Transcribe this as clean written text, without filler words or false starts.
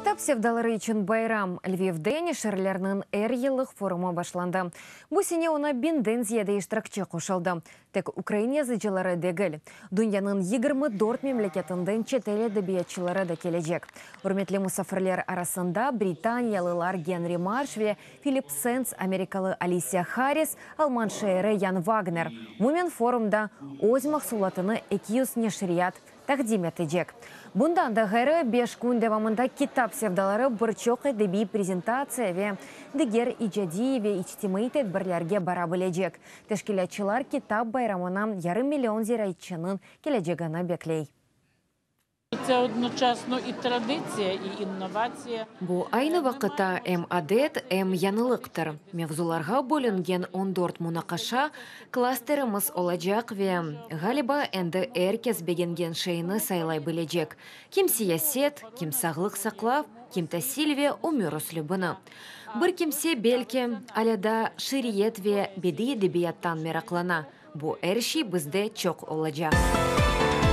Китап севдалары için байрам Львивде нешерлерінің әр-елік форумы башланды. Бұл сене ona бинден зияда иштиракчы қошылды. Тек Украина язычылары дегіл. Дүнияның 24 мемлекетінден чет ел әдебиетчылары да кележек. Үрметлі мұсафирлер арасында британиялылар Генри Марш ве Филипп Сенс, америкалы Алисия Харрис, алман шайыры Ян Вагнер. Мұмен форумда өз мақсулатыны 200 нешрият тәқдим етежек. Бұндан да ғәрі 5 күн девамында китап севдалары бірчоқ әдеби презентация ве дегер ижади ве ичтимаи тәдбірлерге бара білежек. Тәшкілетчілар китап байрамына 500 000 зирайтчының кележегіні беклей. Це одночасно і традиція, і інновація. Бу айны вақыта әм адет, әм янылықтыр. Мевзуларға бөлінген 14 мұнақаша кластеріміз олажақ ве ғалиба әнді әркез бегенген шайыны сайлай білежек. Ким сиясет, ким сағлық сақлав, ким тәсіл ве умырыс любыны. Бір кимсе белке аляда шириет ве беди эдебияттан мерақлана. Бу әрші бізде чоқ олажақ.